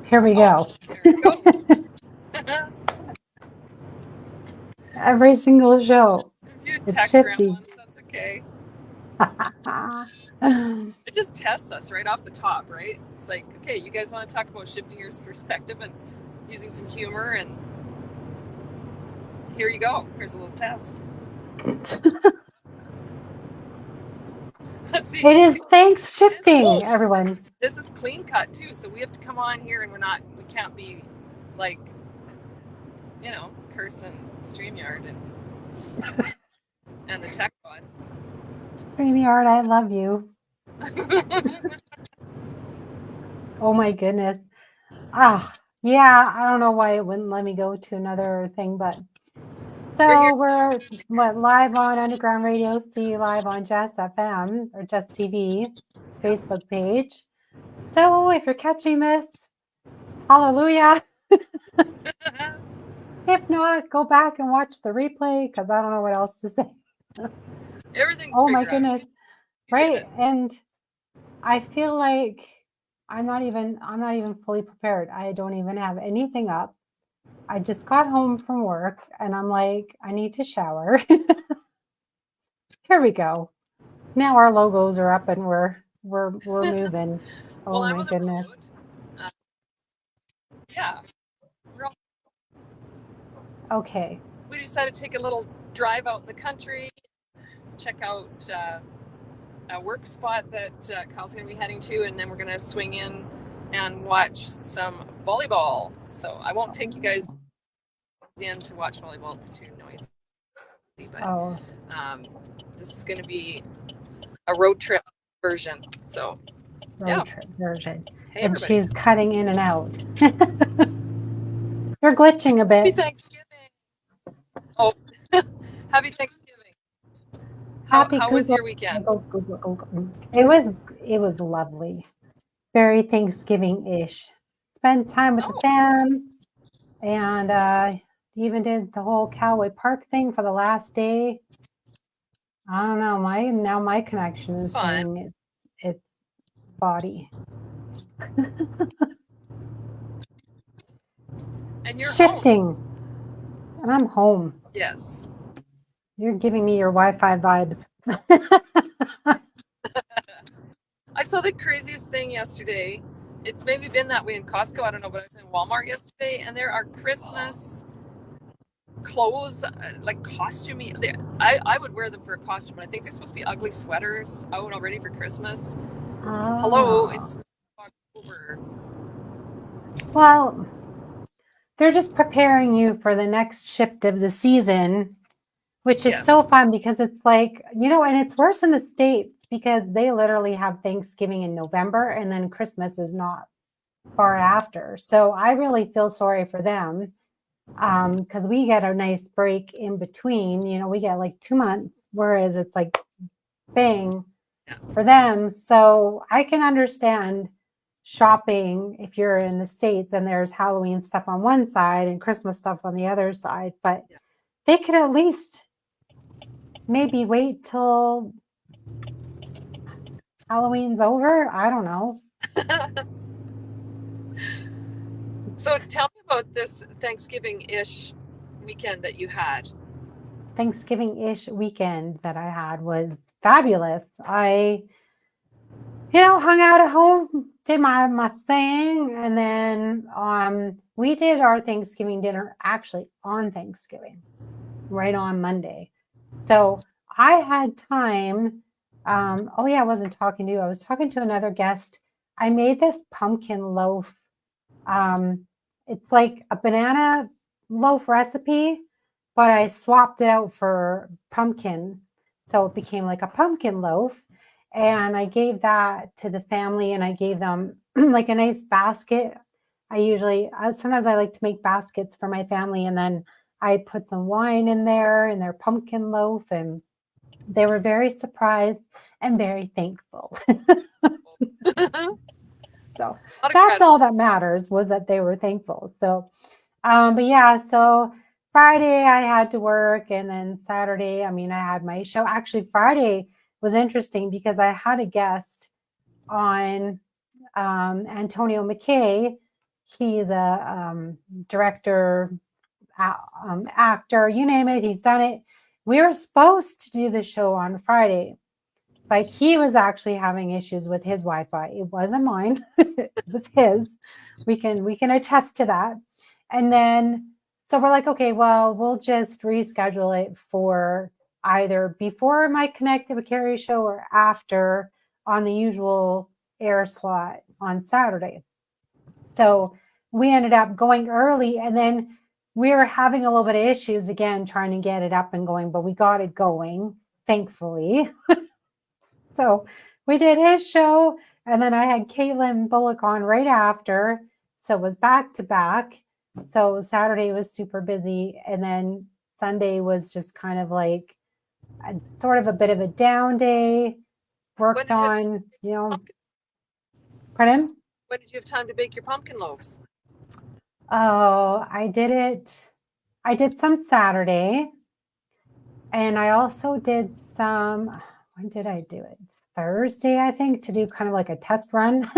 Here we go. There we go. Every single show. A few It's tech shifty. gremlins, that's okay. It just tests us right off the top, right? It's like, okay, you guys want to talk about shifting your perspective and using some humor, and here you go. Here's a little test. Let's see. It is thanks shifting, Oh, everyone. this is clean cut too, so we have to come on here and we can't be like, cursing StreamYard and the tech bots. StreamYard, I love you. Oh my goodness. Yeah, I don't know why it wouldn't let me go to another thing, but so we're live on Underground Radio C, live on Just FM or Just TV Facebook page. So if you're catching this, hallelujah. If not, go back and watch the replay because I don't know what else to say. Everything's oh my goodness. Right. It. And I feel like I'm not even fully prepared. I don't even have anything up. I just got home from work and I'm like, I need to shower. Here we go. Now our logos are up and we're moving. Oh well, my goodness. Yeah. Okay. We decided to take a little drive out in the country, check out a work spot that Kyle's going to be heading to, and then we're going to swing in and watch some volleyball. So I won't take you guys in to watch volleyball. It's too noisy. But this is going to be a road trip version. So road trip version. Hey, and everybody. She's cutting in and out. You're glitching a bit. Happy Thanksgiving. Oh, happy Thanksgiving. How was your weekend? It was lovely. Very Thanksgiving-ish. Spent time with the fam, and even did the whole Cowboy Park thing for the last day. I don't know. My connection is saying it's body. And you're shifting, home. And I'm home. Yes. You're giving me your Wi-Fi vibes. I saw the craziest thing yesterday. It's maybe been that way in Costco. I don't know, but I was in Walmart yesterday, and there are Christmas clothes, like costumey. I would wear them for a costume, but I think they're supposed to be ugly sweaters out already for Christmas. Hello, it's October. Well, they're just preparing you for the next shift of the season, which is so fun because it's like, and it's worse in the States because they literally have Thanksgiving in November and then Christmas is not far after. So I really feel sorry for them because we get a nice break in between. We get like 2 months, whereas it's like bang for them. So I can understand shopping if you're in the States and there's Halloween stuff on one side and Christmas stuff on the other side, but they could at least maybe wait till Halloween's over. I don't know. So tell me about this Thanksgiving-ish weekend that you had. Thanksgiving-ish weekend that I had was fabulous. I, hung out at home, did my thing, and then we did our Thanksgiving dinner actually on Thanksgiving, right on Monday. So I had time. I wasn't talking to you. I was talking to another guest. I made this pumpkin loaf. It's like a banana loaf recipe, but I swapped it out for pumpkin. So it became like a pumpkin loaf. And I gave that to the family and I gave them like a nice basket. Sometimes I like to make baskets for my family and then I put some wine in there and their pumpkin loaf and they were very surprised and very thankful. So that's all that matters was that they were thankful. So, so Friday I had to work and then Saturday, I had my show. Actually, Friday was interesting because I had a guest on Antonio McKay He's a director, actor, you name it, he's done it. We were supposed to do the show on Friday, but he was actually having issues with his Wi-Fi. It wasn't mine. It was his. We can attest to that. And then so we're like, okay, well, we'll just reschedule it for either before my Connect with Cari show or after on the usual air slot on Saturday. So we ended up going early, and then we were having a little bit of issues again trying to get it up and going, but we got it going, thankfully. So we did his show, and then I had Caitlin Bullock on right after. So it was back to back. So Saturday was super busy, and then Sunday was just kind of like sort of a bit of a down day. Worked on, pardon? When did you have time to bake your pumpkin loaves? Oh, I did some Saturday, and I also did some, when did I do it? Thursday, I think, to do kind of like a test run.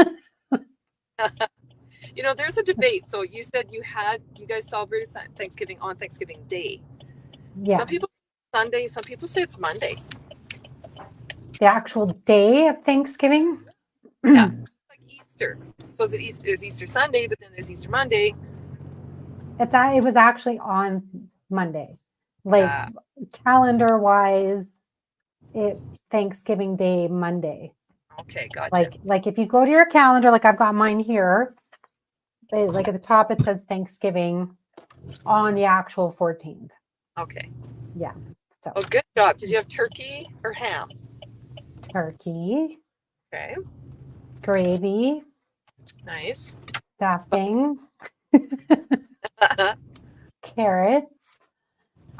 There's a debate. So you said you guys celebrated Thanksgiving on Thanksgiving Day. Yeah. Some people say Sunday, some people say it's Monday. The actual day of Thanksgiving? Yeah. Like Easter. So is it Easter? There's Easter Sunday, but then there's Easter Monday. It was actually on Monday. Like calendar wise, it's Thanksgiving Day Monday. Okay, gotcha. Like if you go to your calendar, like I've got mine here, like at the top it says Thanksgiving on the actual 14th. Okay. Yeah. So. Oh, good job. Did you have turkey or ham? Turkey. Okay. Gravy. Nice. Stuffing. Carrots.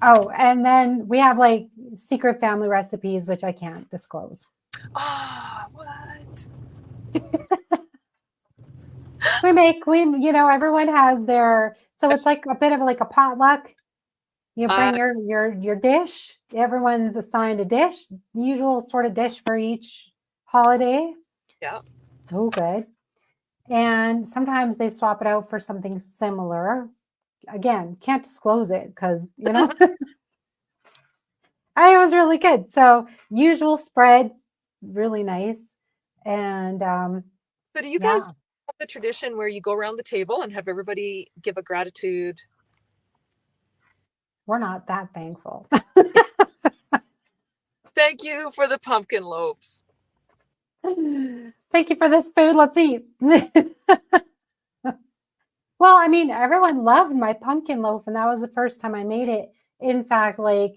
Oh, and then we have like secret family recipes, which I can't disclose. Oh, what? Everyone has their, so it's like a bit of like a potluck. You bring your dish. Everyone's assigned a dish, usual sort of dish for each holiday. Yeah. So good. And sometimes they swap it out for something similar. Again, can't disclose it because, it was really good. So usual spread, really nice. And so do you guys have the tradition where you go around the table and have everybody give a gratitude? We're not that thankful. Thank you for the pumpkin loaves. Thank you for this food. Let's eat. Well, I mean, everyone loved my pumpkin loaf, and that was the first time I made it. In fact, like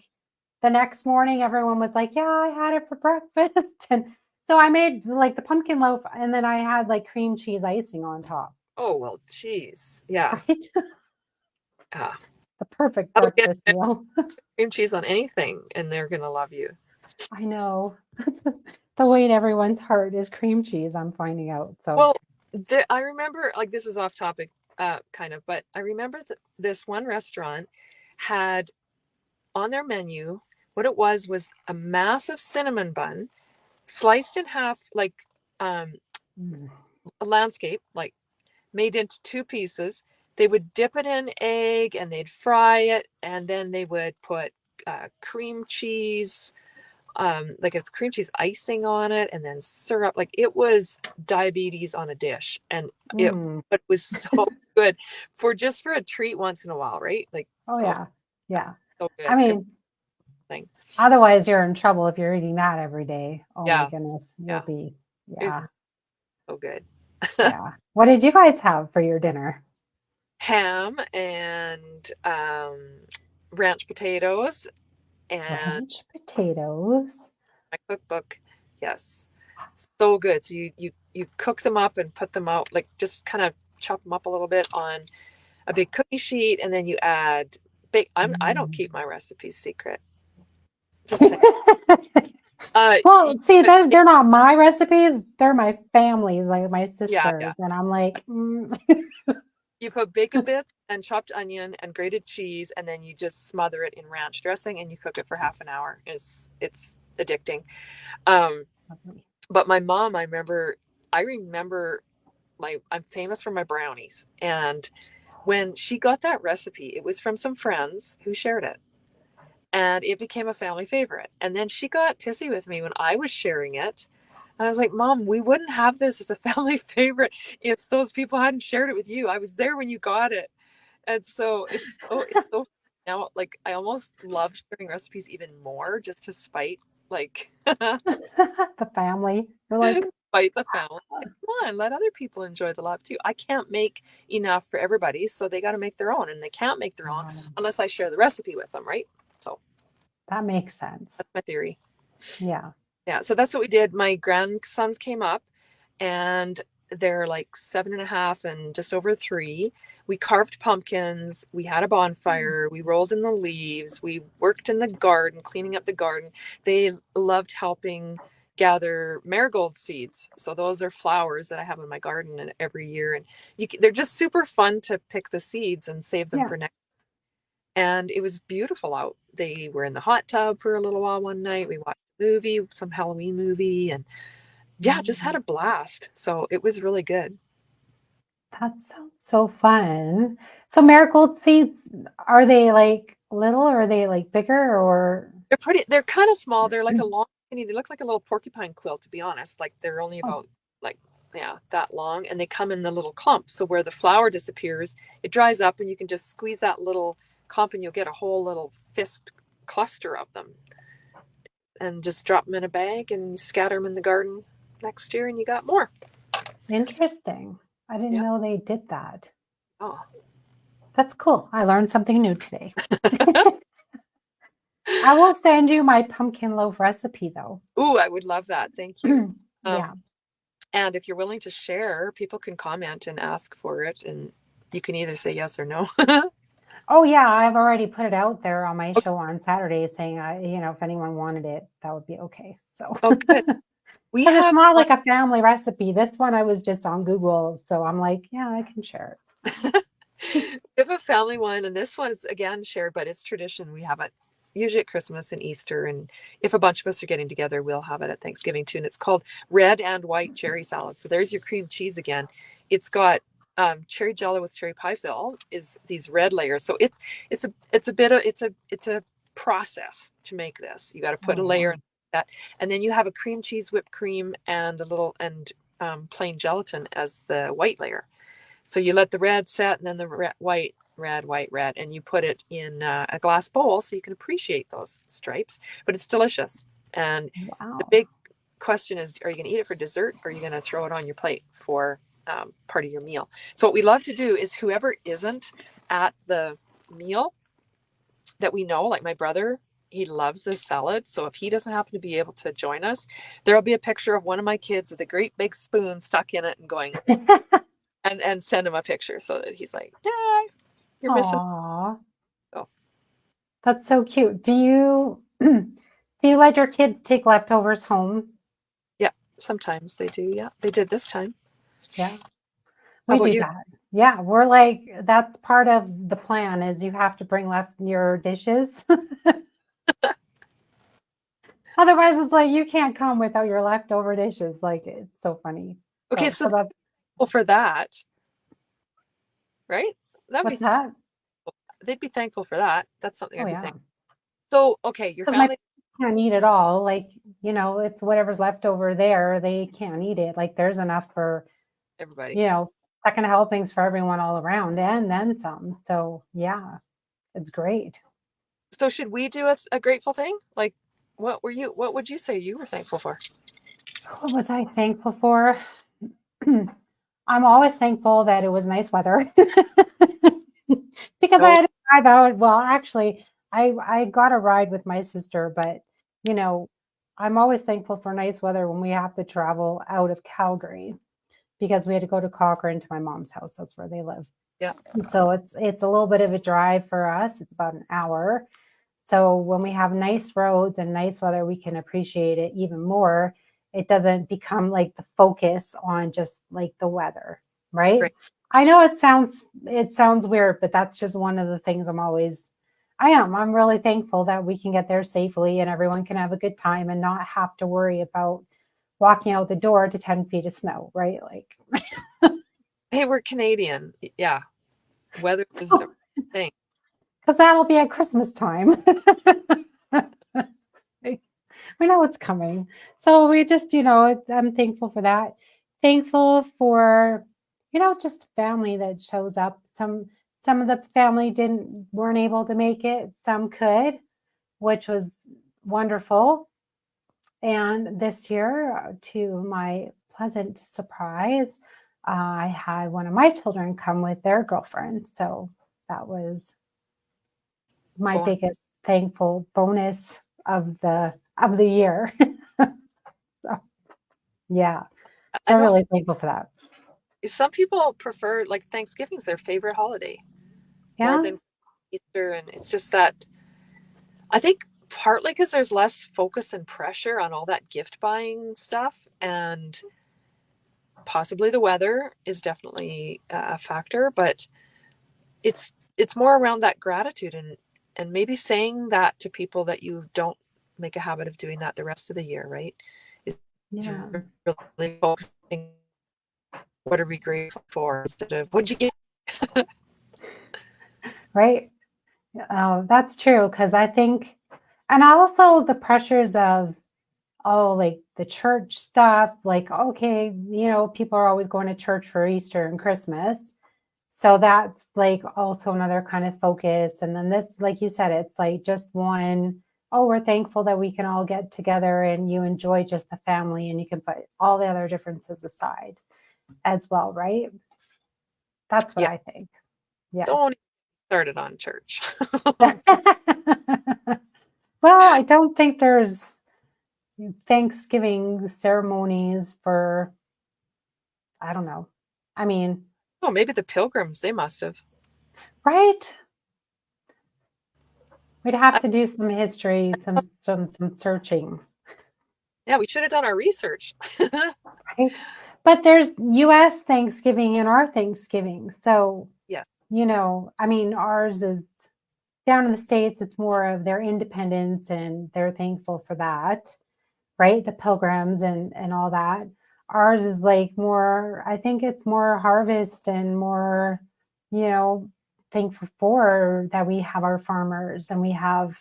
the next morning, everyone was like, yeah, I had it for breakfast. And so I made like the pumpkin loaf, and then I had like cream cheese icing on top. Oh, well, cheese. Yeah. Right? Yeah. The perfect breakfast meal. Cream cheese on anything, and they're going to love you. I know. The way in everyone's heart is cream cheese, I'm finding out. So, well, I remember, like, this is off topic, kind of, but I remember this one restaurant had on their menu, what it was a massive cinnamon bun, sliced in half, like a landscape, like made into two pieces. They would dip it in egg and they'd fry it, and then they would put cream cheese, like a cream cheese icing on it, and then syrup. Like it was diabetes on a dish, and it was so good for a treat once in a while, right? Like yeah. So good. I mean, otherwise you're in trouble if you're eating that every day. Oh my goodness, you'll be so good. Yeah. What did you guys have for your dinner? Ham and ranch potatoes. And ranch potatoes. My cookbook, yes, so good. So you cook them up and put them out, like just kind of chop them up a little bit on a big cookie sheet, and then you add I don't keep my recipes secret. Just well, see, they're not my recipes; they're my family's, like my sisters, and I'm like. You put bacon bits and chopped onion and grated cheese, and then you just smother it in ranch dressing, and you cook it for half an hour. It's addicting. But my mom, I remember I'm famous for my brownies. And when she got that recipe, it was from some friends who shared it. And it became a family favorite. And then she got pissy with me when I was sharing it. And I was like, Mom, we wouldn't have this as a family favorite if those people hadn't shared it with you. I was there when you got it. And so it's so now like I almost love sharing recipes even more just to spite like The family. They're like, spite the family. Like, come on, let other people enjoy the love too. I can't make enough for everybody, so they got to make their own, and they can't make their own unless I share the recipe with them, right? So that makes sense. that's my theory. Yeah. Yeah, so that's what we did. My grandsons came up, and they're like 7.5 and just over 3. We carved pumpkins. We had a bonfire. We rolled in the leaves. We worked in the garden, cleaning up the garden. They loved helping gather marigold seeds. So those are flowers that I have in my garden every year, and they're just super fun to pick the seeds and save them Yeah. for next. And it was beautiful out. They were in the hot tub for a little while one night. We watched a movie, some Halloween movie, and yeah, just had a blast. So it was really good. That sounds so fun. So marigold seeds, are they like little or are they like bigger or? They're kind of small. They're like a long, they look like a little porcupine quill, to be honest. Like they're only Oh, about like, yeah, that long. And they come in the little clumps. So where the flower disappears, it dries up and you can just squeeze that little clump and you'll get a whole little fist cluster of them and just drop them in a bag and scatter them in the garden next year and you got more. interesting. I didn't Yeah. know they did that. Oh. That's cool. I learned something new today. I will send you my pumpkin loaf recipe though. Ooh, I would love that. Thank you. Yeah. And if you're willing to share, people can comment and ask for it, and you can either say yes or no. Oh yeah, I've already put it out there on my show on Saturday saying if anyone wanted it, that would be okay. So Oh, good. We because it's have not one, like a family recipe. This one I was just on Google, so I'm like, yeah, I can share it. we have a family one, and this one is again shared, but it's tradition. We have it usually at Christmas and Easter, and if a bunch of us are getting together, we'll have it at Thanksgiving too. And it's called red and white cherry salad. So there's your cream cheese again. It's got cherry jello with cherry pie fill is these red layers. So it's a process to make this. You got to put a layer in that, and then you have a cream cheese, whipped cream, and a little and plain gelatin as the white layer. So you let the red set, and then the white, red, and you put it in a glass bowl so you can appreciate those stripes. But it's delicious. And the Wow. big question is, are you going to eat it for dessert, or are you going to throw it on your plate for part of your meal? So what we love to do is whoever isn't at the meal that we know, like my brother, he loves this salad. So if he doesn't happen to be able to join us, there'll be a picture of one of my kids with a great big spoon stuck in it and going, and send him a picture so that he's like, yeah, you're missing. Aw, So that's so cute. Do you do you let your kids take leftovers home? yeah, sometimes they do. Yeah, they did this time. Yeah, How we about do you? that. Yeah, we're like that's part of the plan is you have to bring left your dishes. Otherwise, it's like you can't come without your leftover dishes. Like it's so funny. Okay, So, so so that's well, for that, right? That'd be what's that? they'd be thankful for that. That's something Oh I'd be yeah, thankful. So okay, your because my family, can't eat it all. Like if whatever's left over there, they can't eat it. Like there's enough for everybody. you know second helpings for everyone all around, and then some. So yeah, it's great. So should we do a grateful thing? Like, what were you? What would you say you were thankful for? What was I thankful for? I'm always thankful that it was nice weather because I No, had to drive out. Well, actually, I got a ride with my sister, but you know, I'm always thankful for nice weather when we have to travel out of Calgary because we had to go to Cochrane to my mom's house. That's where they live. yeah, So it's a little bit of a drive for us. It's about an hour. So when we have nice roads and nice weather, we can appreciate it even more. It doesn't become like the focus on just like the weather, right? great. I know it sounds weird, but that's just one of the things I'm really thankful that we can get there safely and everyone can have a good time and not have to worry about walking out the door to 10 feet of snow, right? Like Hey, we're Canadian. Yeah, weather is a thing. Because that'll be at Christmas time. We know it's coming. So we just, I'm thankful for that. Thankful for, just family that shows up. Some of the family weren't able to make it. Some could, which was wonderful. And this year, to my pleasant surprise, I had one of my children come with their girlfriend. So that was my Bon- biggest thankful bonus of the year. So yeah. I So I'm know really thankful for that. some people prefer like Thanksgiving's their favorite holiday more Yeah. than Easter, and it's just that I think partly because there's less focus and pressure on all that gift buying stuff, and possibly the weather is definitely a factor, but it's more around that gratitude and maybe saying that to people that you don't make a habit of doing that the rest of the year, right? Is Yeah. really focusing what are we grateful for instead of what'd you get. Right. That's true. Because I think, and also the pressures of, like the church stuff, like, okay, people are always going to church for Easter and Christmas. So that's like also another kind of focus. And then this, like you said, it's like just one, oh, we're thankful that we can all get together and you enjoy just the family and you can put all the other differences aside as well, right? That's what Yeah, I think. Yeah. don't start it on church. Well, I don't think there's Thanksgiving ceremonies for, I don't know. I mean, Oh, maybe the pilgrims, they must have. right? We'd have I, to do some history, some searching, yeah, we should have done our research. right? But there's US Thanksgiving and our Thanksgiving. So, Yeah, I mean, ours is down in the States, it's more of their independence and they're thankful for that, right? The pilgrims and all that. Ours is like more, I think it's more harvest and more, you know, thankful for that we have our farmers and we have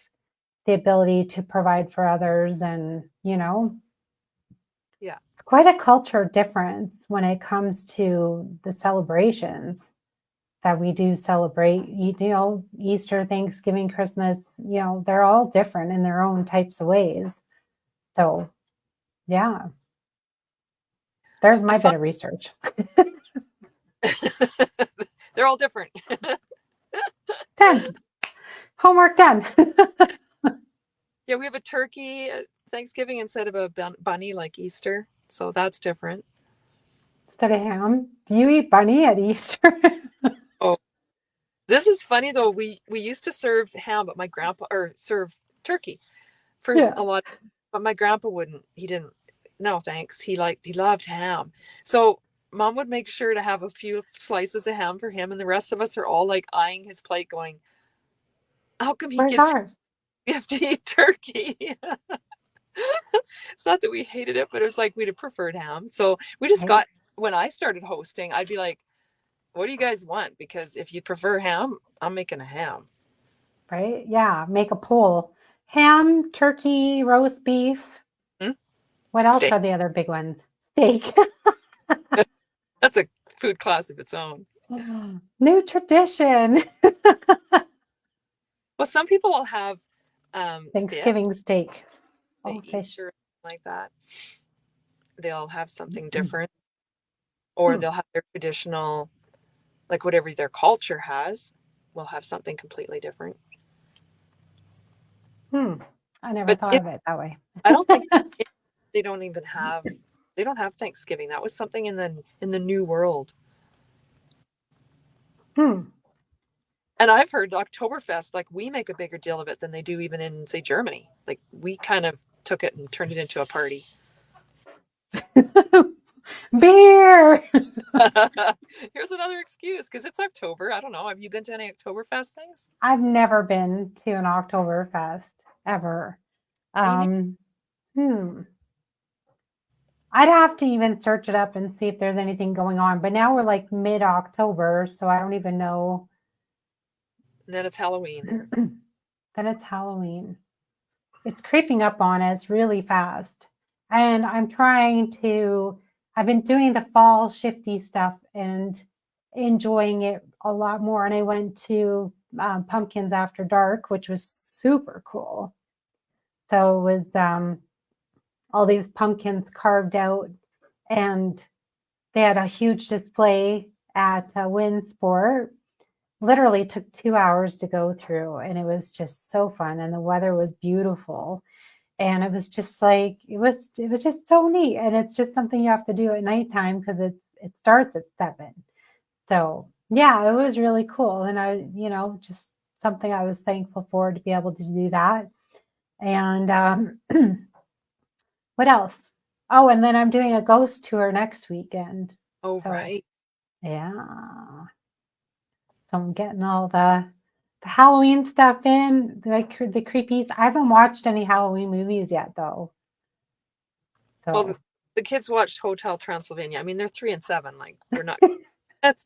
the ability to provide for others. And, yeah. it's quite a culture difference when it comes to the celebrations that we do celebrate. Easter, Thanksgiving, Christmas, they're all different in their own types of ways. So, yeah. There's I my bit find of research. they're all different. Done. Homework done. Yeah, we have a turkey at Thanksgiving instead of a bunny like Easter. So that's different. Instead of ham, do you eat bunny at Easter? Oh, this is funny though. We used to serve ham, but my grandpa or serve turkey for Yeah. a lot, but my grandpa wouldn't. He didn't. No, thanks. He loved ham. So mom would make sure to have a few slices of ham for him, and the rest of us are all like eyeing his plate, going, "How come he Where's gets ours? we have to eat turkey?" It's not that we hated it, but it was like we'd have preferred ham. So we just Right. got when I started hosting, I'd be like, what do you guys want? Because if you prefer ham, I'm making a ham. Right. Yeah. Make a poll. Ham, turkey, roast beef. Hmm? What else Steak. are the other big ones? Steak. That's a food class of its own. New tradition. Well, some people will have fish, Thanksgiving steak. say Oh, fish. Easter, like that. They'll have something different, or Hmm. they'll have their traditional, like whatever their culture has, will have something completely different. Hmm. I never But thought of it that way. I don't think it, they don't even have they don't have Thanksgiving. That was something in the New World. Hmm. And I've heard Oktoberfest, like we make a bigger deal of it than they do even in, say, Germany. Like we kind of took it and turned it into a party. Beer. Here's another excuse because it's October. I don't know. Have you been to any Oktoberfest things? I've never been to an Oktoberfest ever. Me neither. Um, hmm. I'd have to even search it up and see if there's anything going on. But now we're like mid-October, so I don't even know. And then it's Halloween. Then it's Halloween. It's creeping up on us really fast. And I've been doing the fall shifty stuff and enjoying it a lot more. And I went to Pumpkins After Dark, which was super cool. So it was all these pumpkins carved out, and they had a huge display at Winsport. Literally took 2 hours to go through, and it was just so fun. And the weather was beautiful, and it was just like it was just so neat. And it's just something you have to do at nighttime because it starts at 7. So yeah, it was really cool, and just something I was thankful for to be able to do that. And what else? Oh, and then I'm doing a ghost tour next weekend. Oh, So right. yeah, so I'm getting all the Halloween stuff in, like the creepies. I haven't watched any Halloween movies yet, though. Well, So the kids watched Hotel Transylvania. I mean, they're 3 and 7. Like, we're not. That's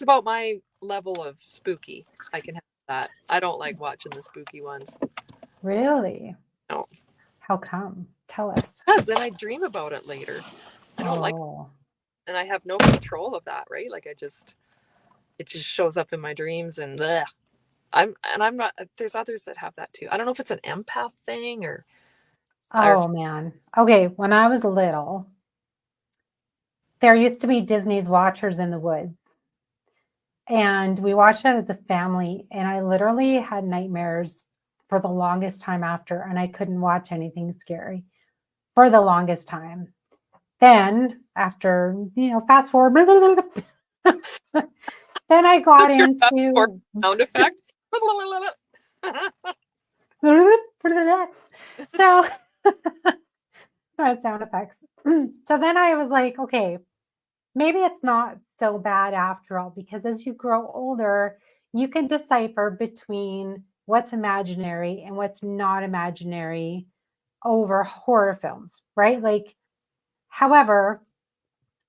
about my level of spooky. I can have that. I don't like watching the spooky ones. really, No, how come? Tell us. because then I dream about it later. I don't like, Oh, and I have no control of that, right? Like, it just shows up in my dreams, and bleh. I'm not. There's others that have that too. I don't know if it's an empath thing or oh man. Okay, when I was little, there used to be Disney's Watchers in the Woods, and we watched that as a family. And I literally had nightmares for the longest time after, and I couldn't watch anything scary for the longest time. Then, after, fast forward, then I got your into sound effect. so sound effects. So then I was like, okay, maybe it's not so bad after all, because as you grow older, you can decipher between what's imaginary and what's not imaginary over horror films, right? Like, however,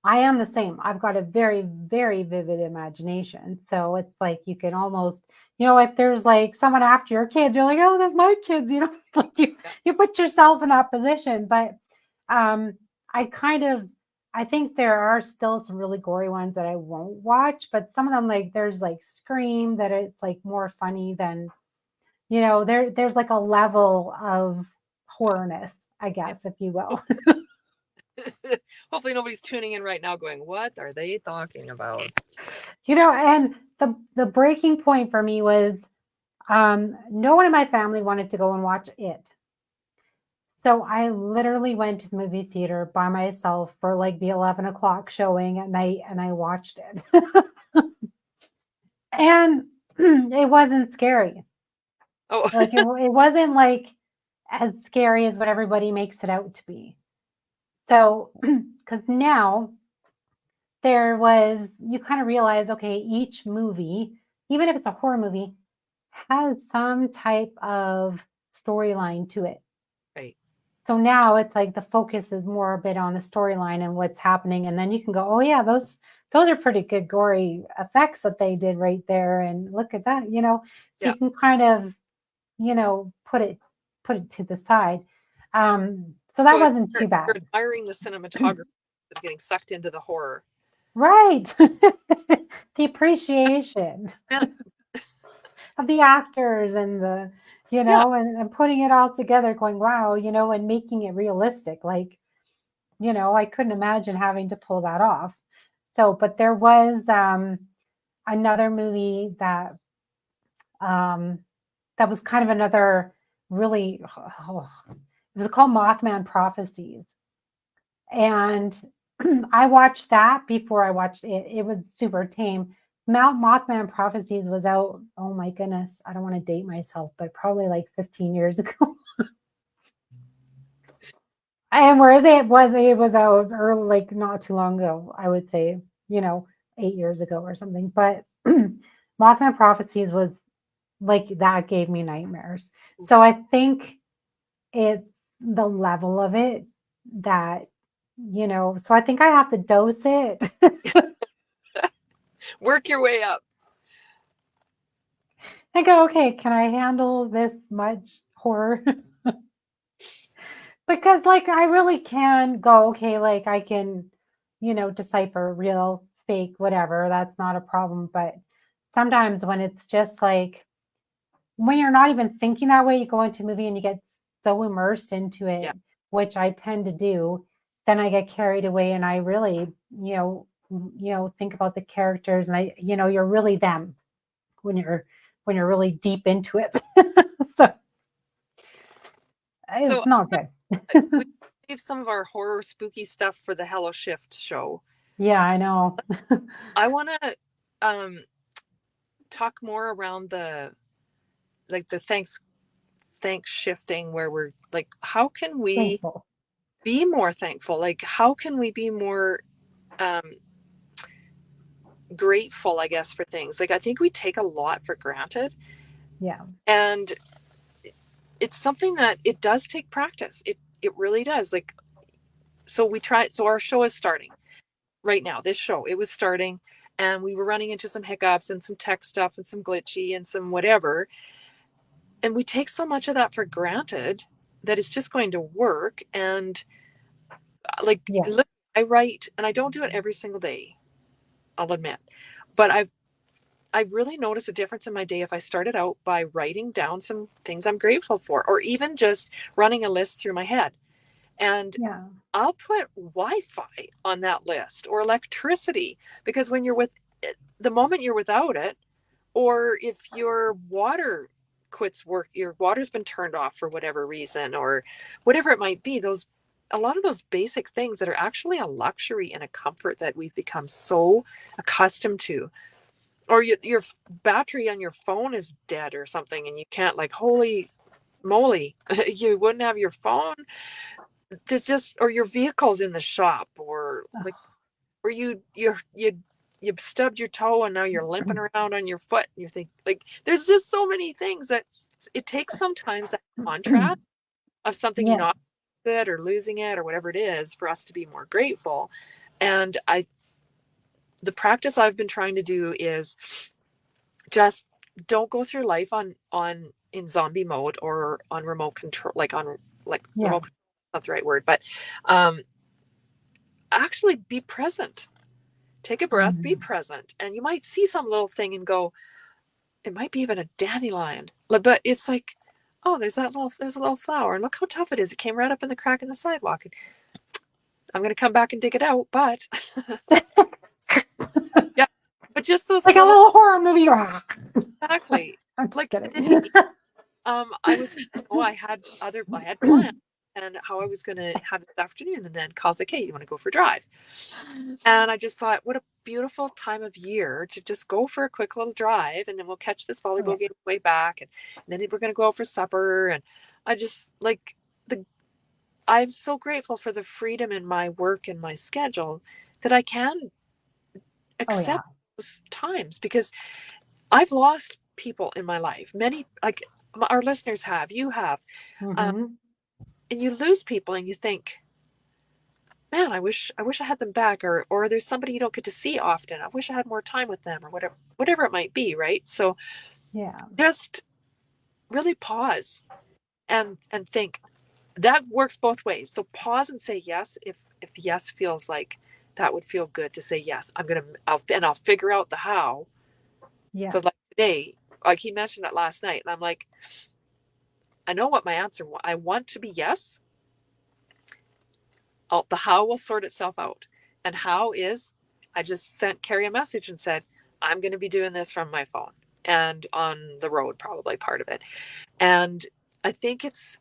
I am the same. I've got a very, very vivid imagination. So it's like you can almost, if there's like someone after your kids, you're like, oh, that's my kids, like you put yourself in that position. But um, I kind of, I think there are still some really gory ones that I won't watch, but some of them, like there's like Scream, that it's like more funny than, there's like a level of horrorness, I guess, if you will. Hopefully nobody's tuning in right now going, what are they talking about? And the breaking point for me was no one in my family wanted to go and watch it. So I literally went to the movie theater by myself for like the 11 o'clock showing at night, and I watched it. And it wasn't scary. Oh, Like it wasn't like as scary as what everybody makes it out to be. So, because now you kind of realize, okay, each movie, even if it's a horror movie, has some type of storyline to it. right. So now it's like the focus is more a bit on the storyline and what's happening. And then you can go, oh yeah, those are pretty good gory effects that they did right there. And look at that, So Yeah. you can kind of, put it to the side. So that wasn't too You're bad. admiring the cinematography of getting sucked into the horror. Right. The appreciation Yeah. of the actors and Yeah. and putting it all together, going, wow, and making it realistic. Like, I couldn't imagine having to pull that off. So, but there was another movie um, that was kind of another really, it was called Mothman Prophecies. And I watched that before I watched it. It was super tame. Mount Mothman Prophecies was out, oh my goodness, I don't want to date myself, but probably like 15 years ago. And whereas it was out early, like not too long ago, I would say, 8 years ago or something. But Mothman Prophecies was like, that gave me nightmares. So I think it's the level of it that so I think I have to dose it. Work your way up. I go, okay, can I handle this much horror? Because like I really can go, okay, like I can, decipher real, fake, whatever. That's not a problem. But sometimes when it's just like when you're not even thinking that way, you go into a movie and you get so immersed into Yeah. it, which I tend to do, then I get carried away and I really, think about the characters and you're really them when you're really deep into it. So So it's not good. we save some of our horror spooky stuff for the Hello Shift show. Yeah, I know. I want to talk more around the like the thanks shifting where we're like, how can we Thankful. be more thankful? Like, how can we be more um, grateful, I guess, for things? Like, I think we take a lot for granted. Yeah. And it's something that it does take practice. It really does. Like, so we try, so our show is starting right now. This show, it was starting and we were running into some hiccups and some tech stuff and some glitchy and some whatever. And we take so much of that for granted that it's just going to work. And like, Yeah. look, I write, and I don't do it every single day, I'll admit, but I've really noticed a difference in my day if I started out by writing down some things I'm grateful for, or even just running a list through my head. And Yeah. I'll put Wi-Fi on that list or electricity, because when you're with the moment you're without it, or if your water quits work, your water's been turned off for whatever reason, or whatever it might be, those a lot of those basic things that are actually a luxury and a comfort that we've become so accustomed to, or your battery on your phone is dead or something and you can't, like, holy moly, you wouldn't have your phone. There's just, or your vehicle's in the shop, or like, or you stubbed your toe and now you're limping around on your foot and you think, like, there's just so many things that it takes sometimes that contrast of something Yeah. not good or losing it or whatever it is for us to be more grateful. And the practice I've been trying to do is just don't go through life on in zombie mode or on remote control, like on, like, Yeah. remote, not the right word, but um actually be present. Take a breath, be Mhm. present, and you might see some little thing and go, it might be even a dandelion, but it's like, oh, there's a little flower, and look how tough it is. It came right up in the crack in the sidewalk. And I'm going to come back and dig it out, but yeah, but just those Like a little, little horror movie. exactly. I'm just Like kidding. today, I was, I had plans and how I was going to have this afternoon, and then Carl's like, hey, you want to go for a drive? And I just thought, what a beautiful time of year to just go for a quick little drive, and then we'll catch this Oh, yeah. volleyball game on the way back, and then we're going to go out for supper. And I just like the, I'm so grateful for the freedom in my work and my schedule that I can Oh, yeah. accept those times, because I've lost people in my life. Many, like our listeners have, you have, um, Hmm. and you lose people and you think, man, I wish I had them back, or there's somebody you don't get to see often. I wish I had more time with them, or whatever it might be, right? So Yeah. just really pause and think. That works both ways. So pause and say yes if yes feels like that would feel good to say yes. I'll figure out the how. Yeah. So like today, like he mentioned that last night, and I'm like, I know what my answer. I want to be yes. The how will sort itself out. And how is, I just sent Cari a message and said, I'm going to be doing this from my phone and on the road, probably part of it. And I think it's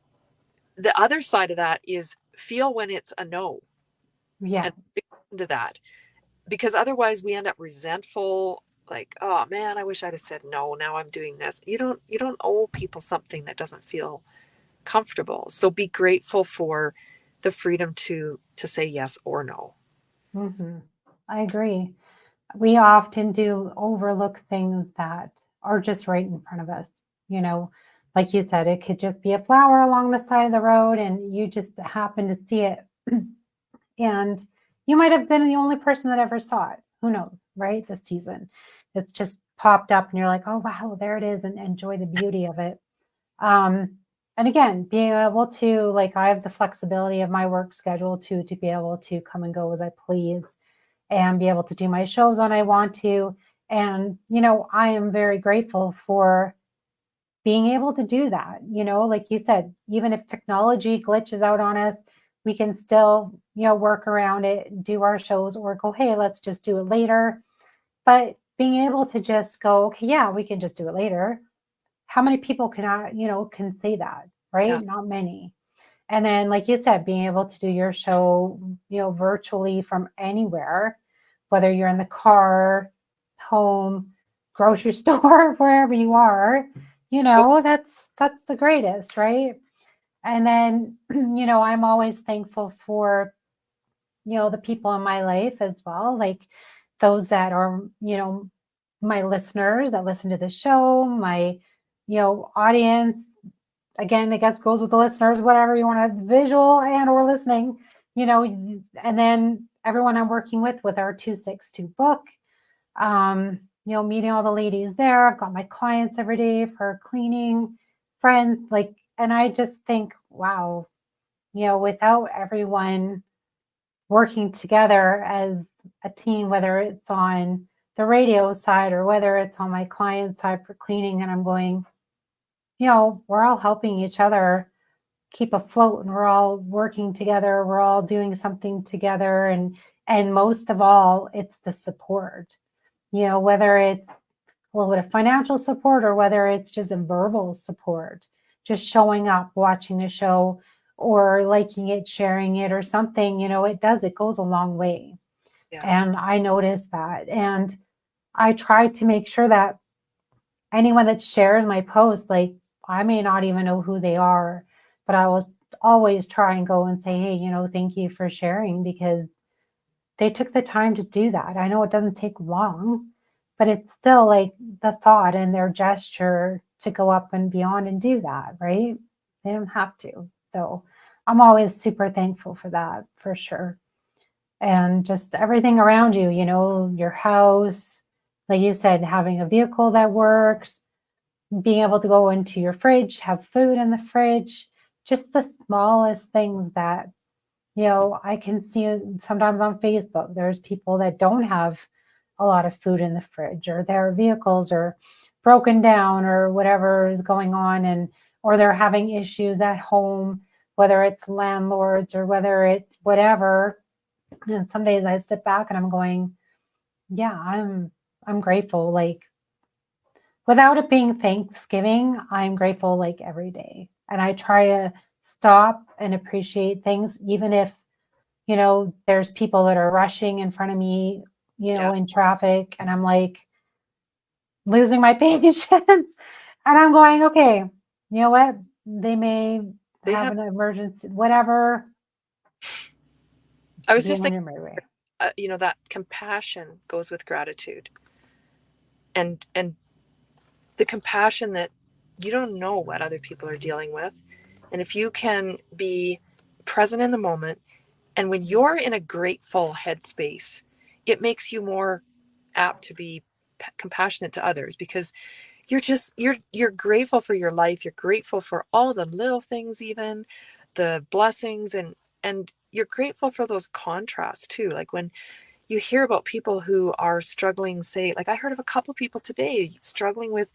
the other side of that is feel when it's a no, Yeah. and listen to that, because otherwise we end up resentful, like, oh man, I wish I'd have said no. Now I'm doing this. You don't owe people something that doesn't feel comfortable. So be grateful for the freedom to say yes or no. Hmm. I agree. We often do overlook things that are just right in front of us. You know, like you said, it could just be a flower along the side of the road and you just happen to see it And you might have been the only person that ever saw it. Who knows, right? This season. It's just popped up and you're like, oh, wow, there it is, and enjoy the beauty of it. Um, and again, being able to, like, I have the flexibility of my work schedule to be able to come and go as I please and be able to do my shows when I want to. And, I am very grateful for being able to do that. Like you said, even if technology glitches out on us, we can still, work around it, do our shows, or go, hey, let's just do it later. But being able to just go, okay, yeah, we can just do it later. How many people can say that, Yeah. right? Not many. And then, like you said, being able to do your show, virtually from anywhere, whether you're in the car, home, grocery store, wherever you are, that's the greatest, right? And then, I'm always thankful for, the people in my life as well, like those that are, my listeners that listen to the show, my, audience. Again, I guess goes with the listeners, whatever you want to visual and or listening, and then everyone I'm working with our 262 book, meeting all the ladies there. I've got my clients every day for cleaning, friends, like, and I just think, wow, without everyone working together as a team, whether it's on the radio side or whether it's on my client side for cleaning, and I'm going, we're all helping each other keep afloat, and we're all working together, we're all doing something together, and most of all, it's the support, whether it's a little bit of financial support or whether it's just a verbal support, just showing up, watching a show, or liking it, sharing it, or something. It goes a long way. Yeah. And I noticed that, and I try to make sure that anyone that shares my post, like, I may not even know who they are, but I will always try and go and say, hey, thank you for sharing, because they took the time to do that. I know it doesn't take long, but it's still like the thought and their gesture to go up and beyond and do that, right? They don't have to. So I'm always super thankful for that, for sure. And just everything around you, your house, like you said, having a vehicle that works, being able to go into your fridge, have food in the fridge, just the smallest things that, I can see sometimes on Facebook. There's people that don't have a lot of food in the fridge, or their vehicles are broken down, or whatever is going on, or they're having issues at home, whether it's landlords or whether it's whatever. And some days I sit back and I'm going, yeah, I'm grateful. Like, without it being Thanksgiving, I'm grateful like every day. And I try to stop and appreciate things, even if, there's people that are rushing in front of me, Yeah. in traffic, and I'm like losing my patience. And I'm going, okay, you know what? They may They have have, an emergency, whatever, I was be just on thinking, your merry way. that compassion goes with gratitude, and the compassion that you don't know what other people are dealing with. And if you can be present in the moment, and when you're in a grateful headspace, it makes you more apt to be compassionate to others, because you're grateful for your life. You're grateful for all the little things, even the blessings, and you're grateful for those contrasts too. Like when you hear about people who are struggling, say, like I heard of a couple people today struggling with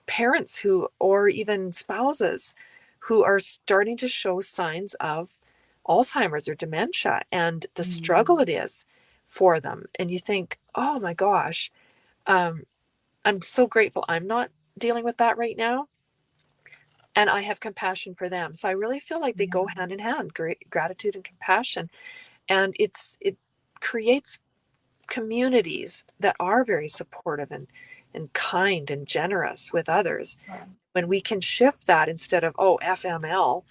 parents who, or even spouses who are starting to show signs of Alzheimer's or dementia, and the struggle Mm, it is for them. And you think, oh my gosh, um, I'm so grateful I'm not dealing with that right now. And I have compassion for them. So I really feel like they yeah, go hand in hand, great gratitude and compassion. And it creates communities that are very supportive and kind and generous with others. right. When we can shift that, instead of, oh, FML,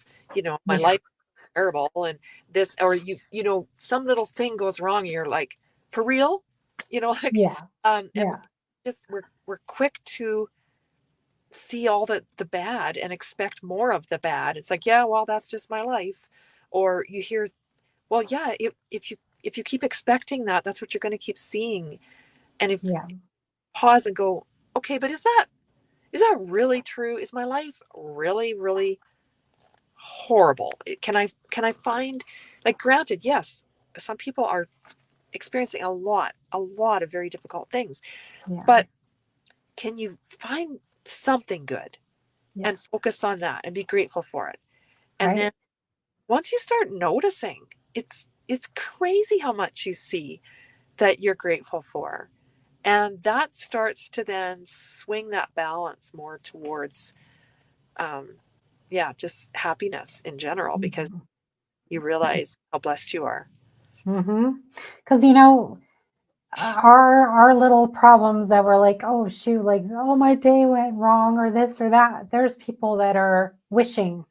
my Yeah, life is terrible, and this, or some little thing goes wrong, and you're like, for real, like, yeah, and yeah, we're quick to see all the bad and expect more of the bad. It's like, yeah, well, that's just my life. Or you hear well, yeah, if you keep expecting that, that's what you're going to keep seeing. And if Yeah. pause and go, okay, but is that really true? Is my life really, really horrible? Can I find, like, granted, yes, some people are experiencing a lot of very difficult things, Yeah. but can you find something good Yeah. and focus on that and be grateful for it? And Right. then once you start noticing, it's crazy how much you see that you're grateful for. And that starts to then swing that balance more towards, um, yeah, just happiness in general, because Mm-hmm. you realize how blessed you are. Mm-hmm. Because, our little problems that were like, oh shoot, like, oh, my day went wrong or this or that. There's people that are wishing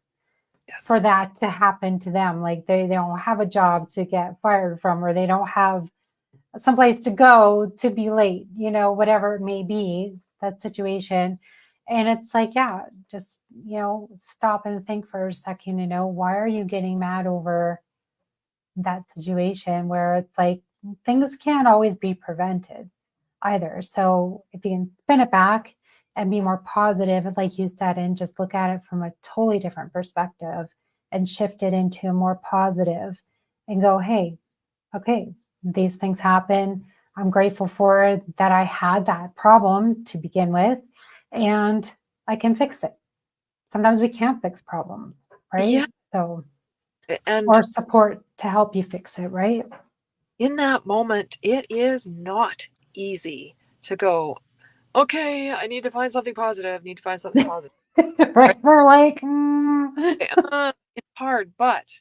for Yes. that to happen to them. Like they don't have a job to get fired from, or they don't have someplace to go to be late, whatever it may be, that situation. And it's like, yeah, just, stop and think for a second, why are you getting mad over that situation where it's like things can't always be prevented either. So if you can spin it back and be more positive, like you said, and just look at it from a totally different perspective and shift it into a more positive and go, hey, okay, these things happen. I'm grateful for it that I had that problem to begin with, and I can fix it. Sometimes we can't fix problems, right? Yeah. So, And or support to help you fix it, right? in that moment, it is not easy to go, okay, I need to find something positive, need to find something positive. Right? Right? We're like, It's hard, but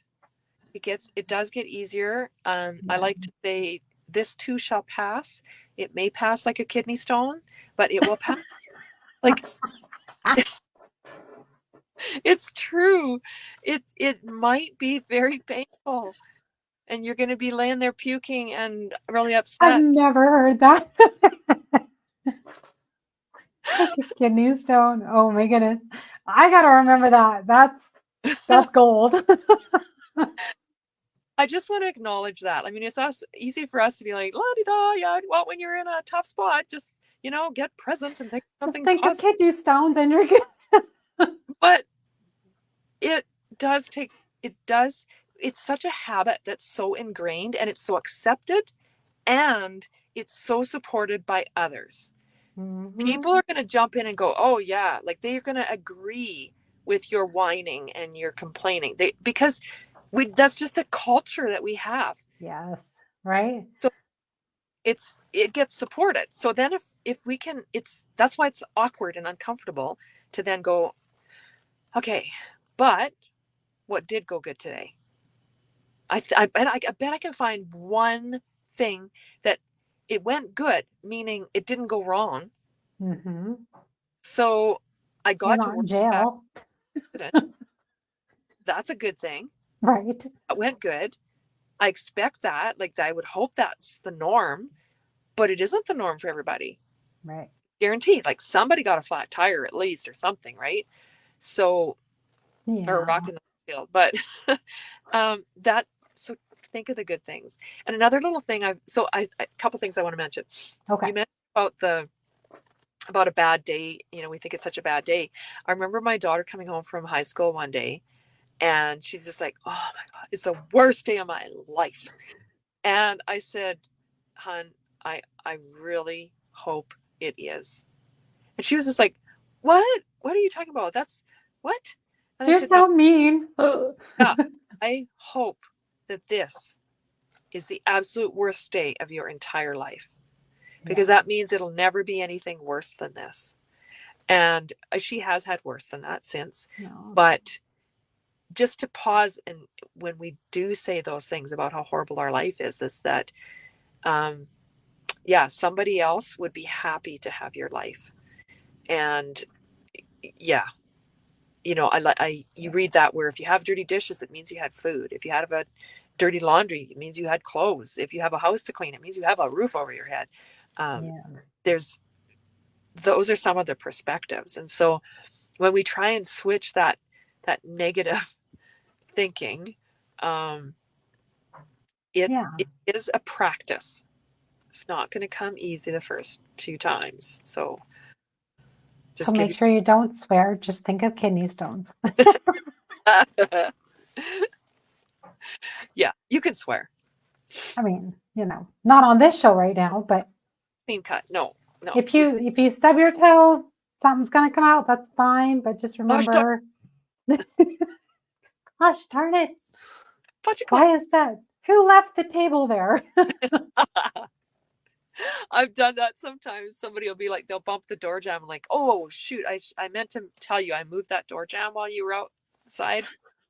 it does get easier. I yeah. like to say, this too shall pass. It may pass like a kidney stone, but it will pass. Like, it's true. It might be very painful, and you're going to be laying there puking and really I've upset. never heard that. Like a kidney stone. Oh my goodness. I gotta remember that. That's gold. I just want to acknowledge that. I mean, it's easy for us to be like, la di da, yeah. Well, when you're in a tough spot, just, get present and think of Just something think of positive. kidney stones and you're good. But it does take, it does, it's such a habit that's so ingrained and it's so accepted, and it's so supported by others. Hmm. People are going to jump in and go, oh, yeah, like they're going to agree with your whining and your complaining. Because that's just a culture that we have. Yes. Right. So it gets supported. So then if we can, that's why it's awkward and uncomfortable to then go, okay, but what did go good today? I bet I can find one thing that it went good, meaning it didn't go wrong. Hmm. So I You're got to not in work that jail. accident. That's a good thing. Right. It went good. I expect that. Like, I would hope that's the norm, but it isn't the norm for everybody. Right. Guaranteed. Like, somebody got a flat tire at least or something, right? So, or a Yeah. rock in the field. But that, so think of the good things. And another little thing a couple things I want to mention. Okay. You mentioned about a bad day. We think it's such a bad day. I remember my daughter coming home from high school one day, and she's just like, oh my God, it's the worst day of my life. And I said, hun, I really hope it is. And she was just like, what are you talking about? That's what? And I You're said, no, so mean. yeah, I hope that this is the absolute worst day of your entire life, because Yeah. that means it'll never be anything worse than this. And she has had worse than that since. No. But just to pause, and when we do say those things about how horrible our life is that, um, yeah, somebody else would be happy to have your life. And yeah, you Yeah. read that where if you have dirty dishes, it means you had food. If you have a dirty laundry, it means you had clothes. If you have a house to clean, it means you have a roof over your head. Um, Yeah. there's those are some of the perspectives. And so when we try and switch that negative thinking, um, Yeah. it is a practice. It's not going to come easy the first few times. So So just give make sure you don't swear. Just think of kidney stones. you yeah, you can swear. I mean, not on this show right now, but Clean cut. No, no. if you stub your toe, something's gonna come out. That's fine, but just Gosh darn remember, gosh darn it, why fudgicles. is that? Who left the table there? I've done that sometimes. Somebody will be like, they'll bump the door jam. I'm like, oh shoot, I meant to tell you I moved that door jam while you were outside,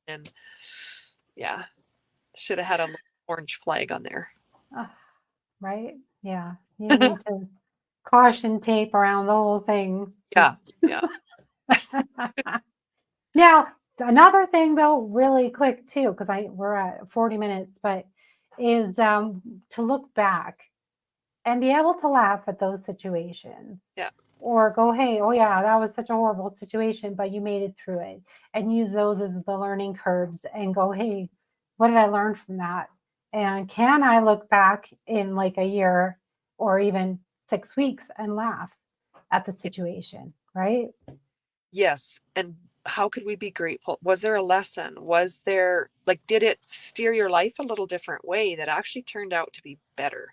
and yeah, should have had a little orange flag on there. Ugh, right? Yeah, you need to caution tape around the whole thing. Yeah, yeah, Now, another thing though, really quick too, because we're at 40 minutes, but is to look back and be able to laugh at those situations yeah. or go, hey, oh yeah, that was such a horrible situation, but you made it through it, and use those as the learning curves and go, hey, what did I learn from that? And can I look back in like a year or even 6 weeks and laugh at the situation, right? Yes. And how could we be grateful? Was there a lesson? Was there, like, did it steer your life a little different way that actually turned out to be better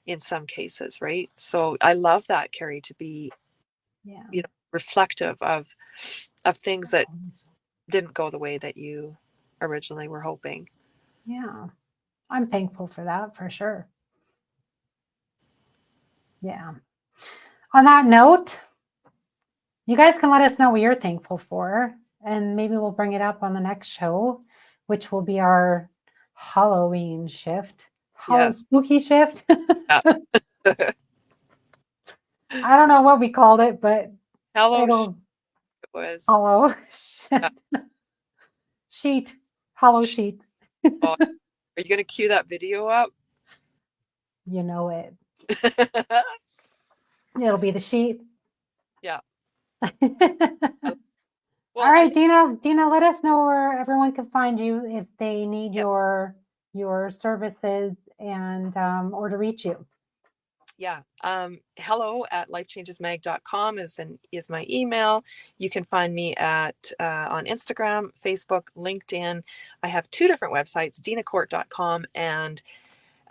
in some cases, right? So I love that, Cari, to be, Yeah. reflective of things that didn't go the way that you originally were hoping. Yeah. I'm thankful for that for sure. Yeah. On that note, you guys can let us know what you're thankful for, and maybe we'll bring it up on the next show, which will be our Halloween shift, Yes. spooky shift. Yeah. I don't know what we called it, but Hello it'll was, hollow yeah. sheet, hollow sheet. Oh, are you going to cue that video up? You know it. It'll be the sheet. Yeah. All Well, I right, think, Deena, let us know where everyone can find you if they need yes. your services and or to reach you. Yeah. Hello at lifechangesmag.com is my email. You can find me at on Instagram, Facebook, LinkedIn. I have two different websites, DeenaKordt.com and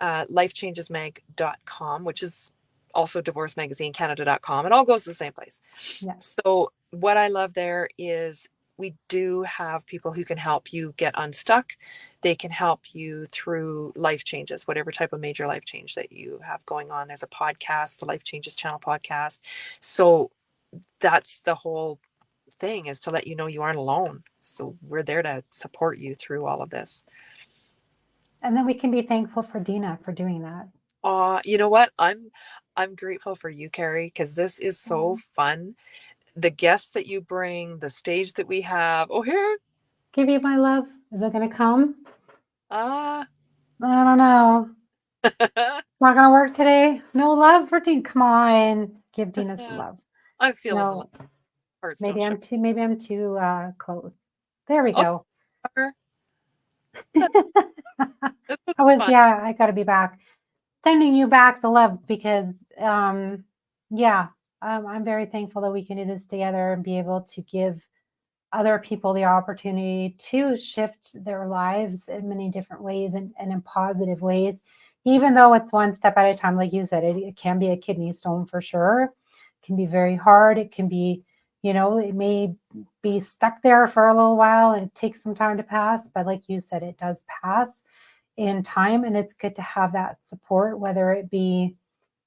lifechangesmag.com, which is also divorcemagazinecanada.com. It all goes to the same place. Yeah. So what I love there is we do have people who can help you get unstuck. They can help you through life changes, whatever type of major life change that you have going on. There's a podcast, the Life Changes Channel podcast. So that's the whole thing, is to let you know you aren't alone. So we're there to support you through all of this. And then we can be thankful for Deena for doing that. You know what? I'm grateful for you, Cari, because this is so Oh, fun. The guests that you bring, the stage that we have. Oh, here. give you my love. Is it going to come? Ah. I don't know. Not going to work today. No love for Deena. Come on, give Deena some love. I'm feeling the love. No, Hearts don't maybe show. I'm too close. There we Oh, go. this was fun. I got to be back. Sending you back the love because, yeah, I'm very thankful that we can do this together and be able to give other people the opportunity to shift their lives in many different ways and in positive ways, even though it's one step at a time. Like you said, it can be a kidney stone for sure. It can be very hard. It can be, it may be stuck there for a little while and it takes some time to pass. But like you said, it does pass in time, and it's good to have that support, whether it be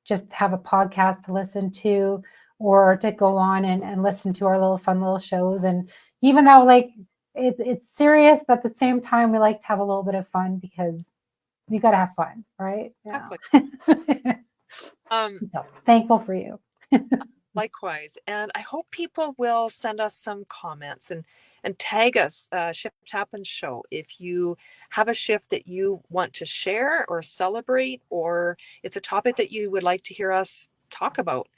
just have a podcast to listen to or to go on and listen to our little fun little shows. And even though like it's serious, but at the same time we like to have a little bit of fun because you got to have fun, right? Yeah. Exactly. Um, So thankful for you. Likewise. And I hope people will send us some comments and tag us, Shift Happens Show. If you have a shift that you want to share or celebrate, or it's a topic that you would like to hear us talk about.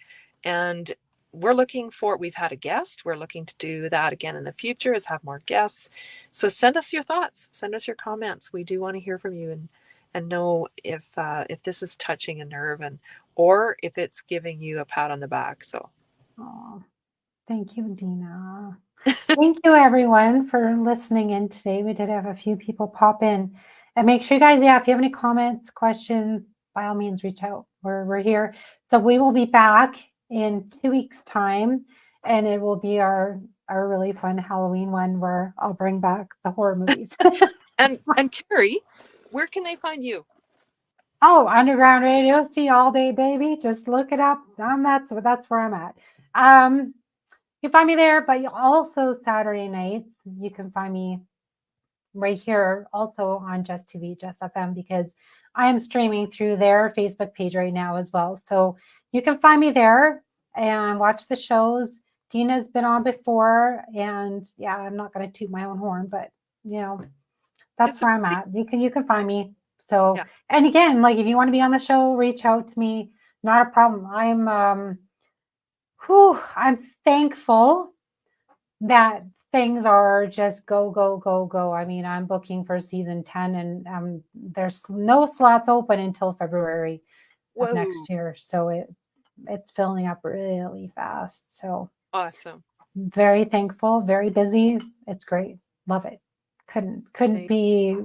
And we've had a guest. We're looking to do that again in the future, is have more guests. So send us your thoughts, send us your comments. We do want to hear from you and know if this is touching a nerve, and or if it's giving you a pat on the back. So Oh, thank you, Deena. Thank you, everyone, for listening in today. We did have a few people pop in. And make sure you guys, yeah, if you have any comments, questions, by all means, reach out. We're here. So we will be back in 2 weeks' time, and it will be our really fun Halloween one where I'll bring back the horror movies. and Cari, where can they find you? Oh, Underground Radio, see all day, baby. Just look it up. That's where I'm at. You find me there, but also Saturday nights, you can find me right here also on Just TV, Just FM, because I am streaming through their Facebook page right now as well. So you can find me there and watch the shows. Deena's been on before, and yeah, I'm not going to toot my own horn, but you know, that's It's where I'm okay. at. You can find me. So, Yeah. and again, like if you want to be on the show, reach out to me. Not a problem. I'm thankful that things are just go, go, go, go. I mean, I'm booking for season 10, and there's no slots open until February of Whoa. next year. So it's filling up really fast. So Awesome. very thankful, very busy. It's great. Love it. Couldn't be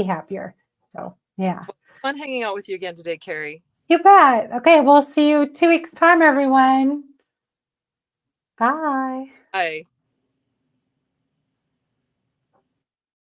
happier. So yeah. Well, fun hanging out with you again today, Cari. You bet. Okay, we'll see you 2 weeks time, everyone. Bye. Bye.